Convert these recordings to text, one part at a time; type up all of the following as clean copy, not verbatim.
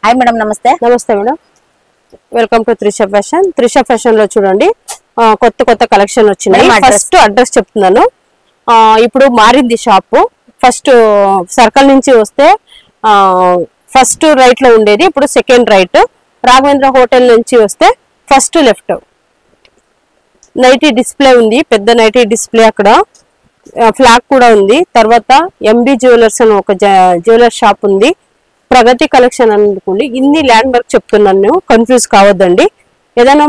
Hi madam, నమస్తే. నమస్తే madam, welcome to Trisha fashion. Trisha fashion లో చూడండి కొత్త కొత్త కలెక్షన్ వచ్చినాయి. ఫస్ట్ అడ్రస్ చెప్తున్నాను. ఇప్పుడు మారింది షాపు. ఫస్ట్ సర్కిల్ నుంచి వస్తే ఫస్ట్ రైట్ లో ఉండేది, ఇప్పుడు సెకండ్ రైట్. రాఘవేంద్ర హోటల్ నుంచి వస్తే ఫస్ట్ లెఫ్ట్. నైటీ డిస్ప్లే ఉంది, పెద్ద నైటీ డిస్ప్లే. అక్కడ ఫ్లాగ్ కూడా ఉంది. తర్వాత ఎంబీ జ్యువెలర్స్ అని ఒక జ్యువెలర్ షాప్ ఉంది. ప్రగతి కలెక్షన్ అనుకోండి. ఇన్ని ల్యాండ్ మార్క్ చెప్తున్నాను, కన్ఫ్యూజ్ కావద్దండి. ఏదైనా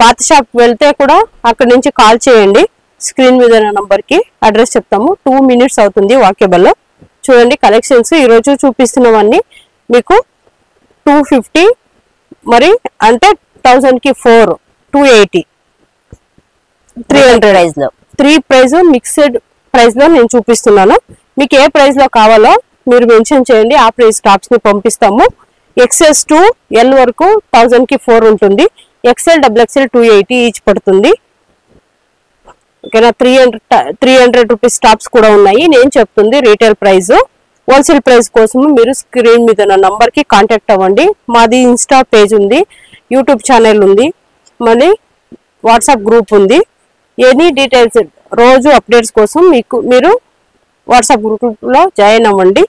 పాత షాప్ వెళ్తే కూడా అక్కడ నుంచి కాల్ చేయండి. స్క్రీన్ మీద నంబర్ కి అడ్రస్ చెప్తాము. 2 minutes అవుతుంది వాకేబుల్. చూడండి కలెక్షన్స్ ఈ రోజు చూపిస్తున్నవన్నీ మీకు 250, మరి అంటే 1000 కి 4, 280, 300 3 ప్రైస్ మిక్స్డ్ ప్రైస్ లో నేను చూపిస్తున్నాను. మీకు ఏ ప్రైస్ లో కావాలో మీరు మెన్షన్ చేయండి, ఆ ప్రైస్ టాప్స్ ని పంపిస్తాము. XS to L వరకు 1000 కి 4 ఉంటుంది. XL XXL 280 ఈచ్ పడుతుంది. ఓకేనా. 300 రూపీస్ టాప్స్ కూడా ఉన్నాయి. నేను చెప్తుంది రీటైల్ ప్రైస్. హోల్సేల్ ప్రైస్ కోసం మీరు స్క్రీన్ మీద ఉన్న నంబర్ కి కాంటాక్ట్ అవ్వండి. మాది ఇన్స్టా పేజ్ ఉంది, యూట్యూబ్ ఛానల్ ఉంది, మళ్ళీ వాట్సాప్ గ్రూప్ ఉంది. ఎనీ డీటెయిల్స్ రోజు అప్డేట్స్ కోసం మీరు వాట్సాప్ గ్రూప్ లో జాయిన్ అవ్వండి.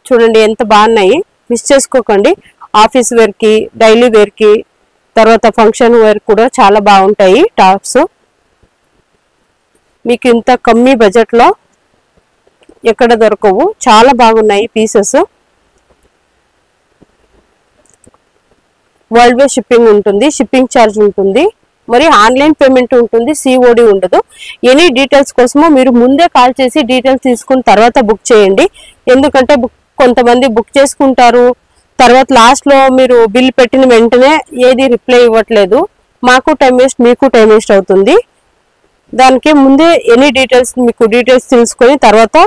చూడండి ఎంత బాగున్నాయి, మిస్ చేసుకోకండి. ఆఫీస్ వేర్ కి, డైలీ వేర్ కి, తర్వాత ఫంక్షన్ వేర్ కూడా చాలా బాగుంటాయి టాప్స్. మీకు ఇంత కమ్మీ బడ్జెట్ లో ఎక్కడ దొరకవు, చాలా బాగున్నాయి పీసెస్. వరల్డ్ వైడ్ షిప్పింగ్ ఉంటుంది, షిప్పింగ్ ఛార్జ్ ఉంటుంది, మరి ఆన్లైన్ పేమెంట్ ఉంటుంది, COD ఉండదు. ఎనీ డీటెయిల్స్ కోసము మీరు ముందే కాల్ చేసి డీటెయిల్స్ తీసుకున్న తర్వాత బుక్ చేయండి. ఎందుకంటే కొంతమంది బుక్ చేసుకుంటారు, తర్వాత లాస్ట్ లో మీరు బిల్ పెట్టిన వెంటనే ఏది రిప్లై ఇవ్వట్లేదు. మాకు టైం వేస్ట్, మీకు టైం వేస్ట్ అవుతుంది. దానికి ముందే ఎనీ డీటెయిల్స్ మీకు డీటెయిల్స్ తెలుసుకొని తర్వాత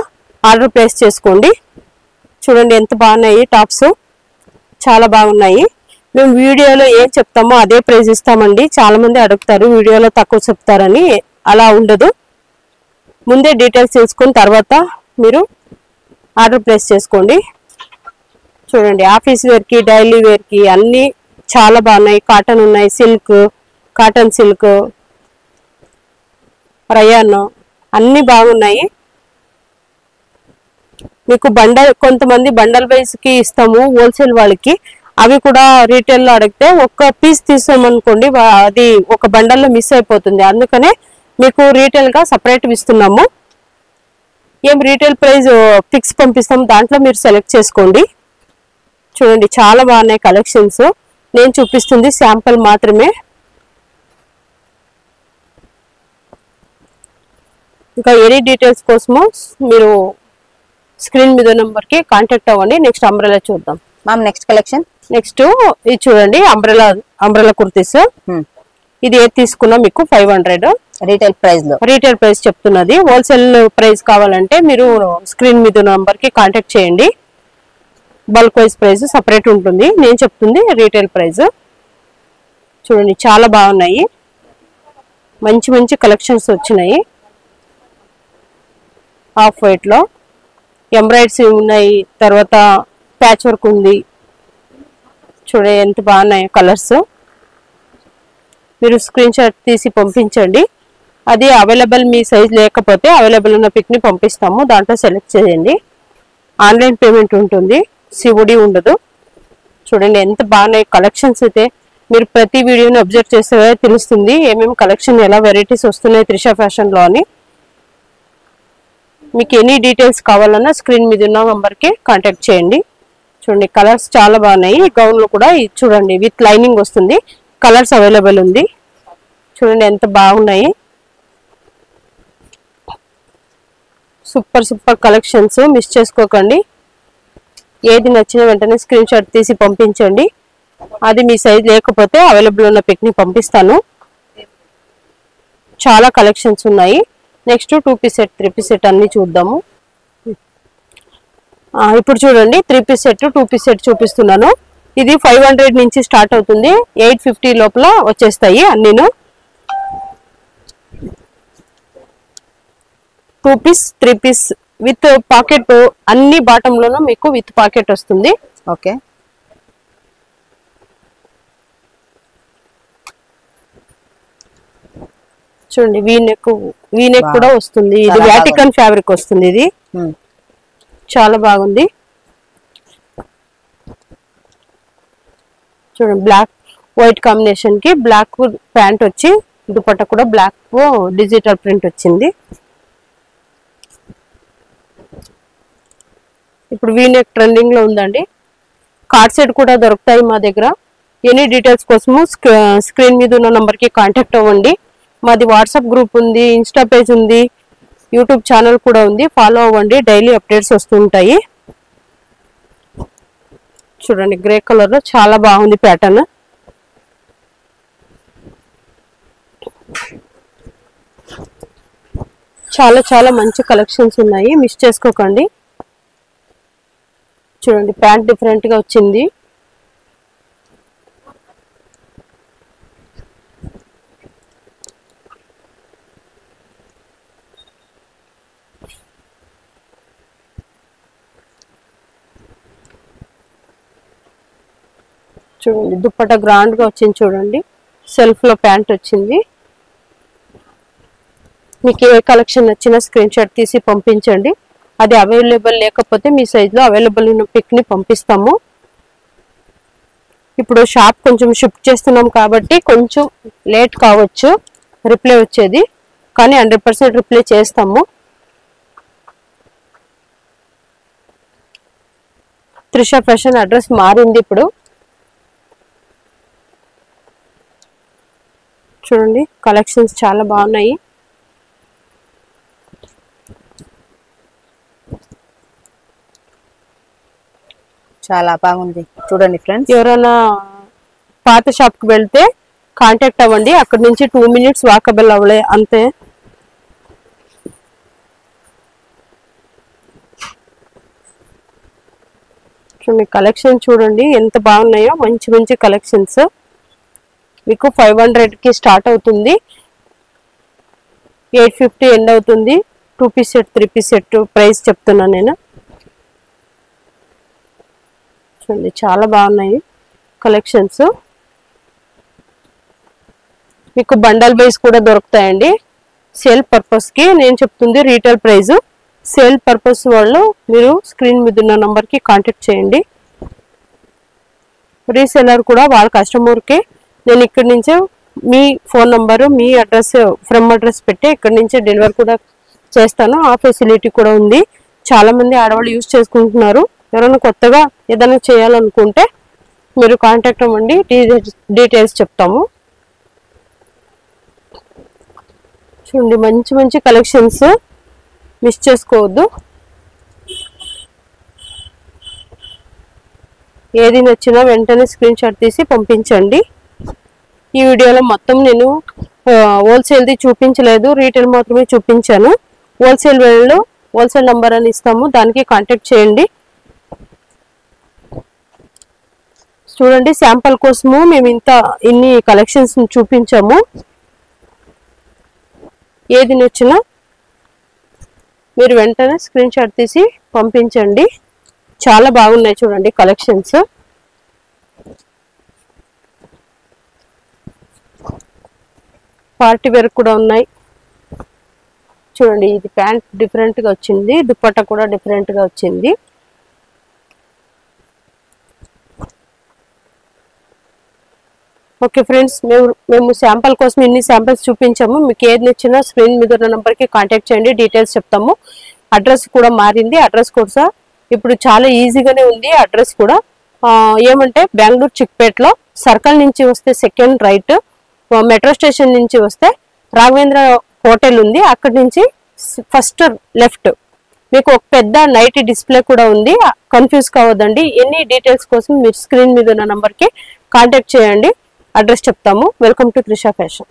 ఆర్డర్ ప్లేస్ చేసుకోండి. చూడండి ఎంత బాగున్నాయి టాప్స్, చాలా బాగున్నాయి. మేము వీడియోలో ఏం చెప్తామో అదే ప్రైస్ ఇస్తామండి. చాలా మంది అడుగుతారు వీడియోలో తక్కువ చెప్తారని, అలా ఉండదు. ముందే డీటెయిల్స్ తెలుసుకుని తర్వాత మీరు ఆర్డర్ ప్లేస్ చేసుకోండి. చూడండి ఆఫీస్ వేర్ కి, డైలీ వేర్ కి అన్ని చాలా బాగున్నాయి. కాటన్ ఉన్నాయి, సిల్క్, కాటన్ సిల్క్, రయాన్ అన్ని బాగున్నాయి. మీకు కొంతమంది బండల్ వైజ్ కి ఇస్తాము హోల్సేల్ వాళ్ళకి. అవి కూడా రీటైల్ లో అడిగితే ఒక్క పీస్ తీసామనుకోండి, అది ఒక బండల్లో మిస్ అయిపోతుంది. అందుకనే మీకు రీటైల్ గా సపరేట్ ఇస్తున్నాము. ఏం రీటైల్ ప్రైస్ ఫిక్స్ పంపిస్తాము, దాంట్లో మీరు సెలెక్ట్ చేసుకోండి. చూడండి చాలా బాగున్నాయి కలెక్షన్స్. నేను చూపిస్తుంది శాంపుల్ మాత్రమే. ఇంకా ఎనీ డీటెయిల్స్ కోసము మీరు స్క్రీన్ మీద నెంబర్ కి కాంటాక్ట్ అవ్వండి. నెక్స్ట్ అంబ్రెలా చూద్దాం మ్యామ్. నెక్స్ట్ కలెక్షన్, నెక్స్ట్ ఇది చూడండి అంబ్రెలా కుర్తీస్. ఇది ఏది తీసుకున్నా మీకు 500 రీటైల్ ప్రైస్ చెప్తున్నది. హోల్సేల్ ప్రైస్ కావాలంటే మీరు స్క్రీన్ మీద నంబర్ కి కాంటాక్ట్ చేయండి. బల్క్ వైజ్ ప్రైస్ సపరేట్ ఉంటుంది. నేను చెప్తుంది రీటైల్ ప్రైస్. చూడండి చాలా బాగున్నాయి, మంచి మంచి కలెక్షన్స్ వచ్చినాయి. హాఫ్ వైట్ లో ఎంబ్రాయిడరీ ఉన్నాయి, తర్వాత ప్యాచ్ వర్క్ ఉంది. చూడండి ఎంత బాగున్నాయి కలర్స్. మీరు స్క్రీన్ షాట్ తీసి పంపించండి. అది అవైలబుల్ మీ సైజ్ లేకపోతే అవైలబుల్ ఉన్న పిక్ ని పంపిస్తాము, దాంట్లో సెలెక్ట్ చేయండి. ఆన్లైన్ పేమెంట్ ఉంటుంది, COD ఉండదు. చూడండి ఎంత బాగున్నాయి కలెక్షన్స్. అయితే మీరు ప్రతి వీడియోని అబ్జర్వ్ చేస్తే తెలుస్తుంది ఏమేమి కలెక్షన్, ఎలా వెరైటీస్ వస్తున్నాయి త్రిష ఫ్యాషన్ లో అని. మీకు ఎనీ డీటెయిల్స్ కావాలన్నా స్క్రీన్ మీద ఉన్న నంబర్ కి కాంటాక్ట్ చేయండి. చూడండి కలర్స్ చాలా బాగున్నాయి. గౌన్ లో కూడా చూడండి విత్ లైనింగ్ వస్తుంది, కలర్స్ అవైలబుల్ ఉంది. చూడండి ఎంత బాగున్నాయి, సూపర్ కలెక్షన్స్. మిస్ చేసుకోకండి. ఏది నచ్చిన వెంటనే స్క్రీన్ షాట్ తీసి పంపించండి. అది మీ సైజ్ లేకపోతే అవైలబుల్ ఉన్న పిక్ ని పంపిస్తాను. చాలా కలెక్షన్స్ ఉన్నాయి. Next 2 piece set, 3 piece set అన్ని చూద్దాము. ఇప్పుడు చూడండి 3 పీస్ సెట్, 2 పీస్ సెట్ చూపిస్తున్నాను. ఇది 500 నుంచి స్టార్ట్ అవుతుంది, 850 లోపల వచ్చేస్తాయి అన్నీను. 2 పీస్, 3 పీస్ విత్ పాకెట్, అన్ని బాటమ్ లోనూ మీకు విత్ పాకెట్ వస్తుంది. ఓకే. చూడండి వీ నెక్ కూడా వస్తుంది. ఇది వాటికన్ ఫ్యాబ్రిక్ వస్తుంది. ఇది చాలా బాగుంది. చూడండి బ్లాక్ వైట్ కాంబినేషన్ కి బ్లాక్ ప్యాంట్ వచ్చి దుపట్టా కూడా బ్లాక్ డిజిటల్ ప్రింట్ వచ్చింది. ఇప్పుడు వీ నెక్ ట్రెండింగ్ లో ఉందండి. కార్డ్ సెట్ కూడా దొరుకుతాయి మా దగ్గర. ఎనీ డీటెయిల్స్ కోసము స్క్రీన్ మీద ఉన్న నంబర్ కి కాంటాక్ట్ అవ్వండి. మాది వాట్సాప్ గ్రూప్ ఉంది, ఇన్స్టా పేజ్ ఉంది, యూట్యూబ్ ఛానల్ కూడా ఉంది. ఫాలో అవ్వండి, డైలీ అప్డేట్స్ వస్తుంటాయి. చూడండి గ్రే కలర్ లో చాలా బాగుంది ప్యాటర్న్. చాలా మంచి కలెక్షన్స్ ఉన్నాయి, మిస్ చేసుకోకండి. చూడండి ప్యాంట్ డిఫరెంట్ గా వచ్చింది. చూడండి దుప్పట్టా గ్రాండ్ గా వచ్చింది. చూడండి సెల్ఫ్ లో ప్యాంట్ వచ్చింది. మీకు ఏ కలెక్షన్ నచ్చినా స్క్రీన్ షాట్ తీసి పంపించండి. అది అవైలబుల్ లేకపోతే మీ సైజ్ లో అవైలబుల్ ఉన్న పిక్ ని పంపిస్తాము. ఇప్పుడు షాప్ కొంచెం షిఫ్ట్ చేస్తున్నాం కాబట్టి కొంచెం లేట్ కావచ్చు రిప్లై వచ్చేది, కానీ 100% రిప్లై చేస్తాము. త్రిష ఫ్యాషన్ అడ్రస్ మారింది ఇప్పుడు. చూడండి కలెక్షన్స్ చాలా బాగున్నాయి. చాలా బాగుంది చూడండి ఫ్రెండ్స్. ఎవరైనా పాత షాప్ కి వెళ్తే కాంటాక్ట్ అవ్వండి. అక్కడ నుంచి 2 minutes వాకబుల్ అవ్వలే అంతే. చూడండి కలెక్షన్ చూడండి ఎంత బాగున్నాయో. మంచి కలెక్షన్స్. మీకు 500 కి స్టార్ట్ అవుతుంది, 850 ఎండ్ అవుతుంది. 2 piece set 3 piece set price చెప్తున్నాను నేను. చూడండి చాలా బాగున్నాయి కలెక్షన్స్. మీకు బండల్ బేస్ కూడా దొరుకుతాయండి. సేల్ పర్పస్ కి నేను చెప్తుంది రీటైల్ ప్రైస్. సేల్ పర్పస్ వాళ్ళు మీరు స్క్రీన్ మీద ఉన్న నంబర్ కి కాంటాక్ట్ చేయండి. రీసెలర్ కూడా వాళ్ళ కస్టమర్ కి నేను ఇక్కడి నుంచే మీ ఫోన్ నంబరు మీ అడ్రస్ ఫ్రమ్ అడ్రస్ పెట్టి ఇక్కడి నుంచే డెలివరీ కూడా చేస్తాను. ఆ ఫెసిలిటీ కూడా ఉంది. చాలా మంది ఆడవాళ్ళు యూజ్ చేసుకుంటున్నారు. ఎవరైనా కొత్తగా ఏదైనా చేయాలనుకుంటే మీరు కాంటాక్ట్ అవ్వండి, డీటెయిల్స్ చెప్తాము. చూడండి మంచి కలెక్షన్స్, మిస్ చేసుకోవద్దు. ఏది నచ్చినా వెంటనే స్క్రీన్ షాట్ తీసి పంపించండి. ఈ వీడియోలో మొత్తం నేను హోల్సేల్ది చూపించలేదు, రీటైల్ మాత్రమే చూపించాను. హోల్సేల్ వాళ్ళు హోల్సేల్ నంబర్ అని ఇస్తాము, దానికి కాంటాక్ట్ చేయండి. చూడండి శాంపుల్ కోసము మేము ఇన్ని కలెక్షన్స్ చూపించాము. ఏది నచ్చినా మీరు వెంటనే స్క్రీన్ షాట్ తీసి పంపించండి. చాలా బాగున్నాయి చూడండి కలెక్షన్స్. పార్టీ వేర్ కూడా ఉన్నాయి. చూడండి ఇది ప్యాంట్ డిఫరెంట్ గా వచ్చింది, దుపట్టా కూడా డిఫరెంట్ గా వచ్చింది. ఓకే ఫ్రెండ్స్, మేము శాంపుల్ కోసం ఇన్ని శాంపిల్స్ చూపించాము. మీకు ఏది నచ్చినా స్క్రీన్ మీద ఉన్న నెంబర్కి కాంటాక్ట్ చేయండి, డీటెయిల్స్ చెప్తాము. అడ్రస్ కూడా మారింది. అడ్రస్ కూడా ఇప్పుడు చాలా ఈజీగానే ఉంది. అడ్రస్ కూడా ఏమంటే బెంగళూరు చిక్పేటలో సర్కిల్ నుంచి వస్తే సెకండ్ రైట్, మెట్రో స్టేషన్ నుంచి వస్తే రాఘవేంద్ర హోటల్ ఉంది, అక్కడి నుంచి ఫస్ట్ లెఫ్ట్. మీకు ఒక పెద్ద నైట్ డిస్ప్లే కూడా ఉంది, కన్ఫ్యూజ్ కావద్దండి. ఎన్ని డీటెయిల్స్ కోసం మీరు స్క్రీన్ మీద ఉన్న నంబర్కి కాంటాక్ట్ చేయండి, అడ్రస్ చెప్తాము. Welcome to Trisha fashion.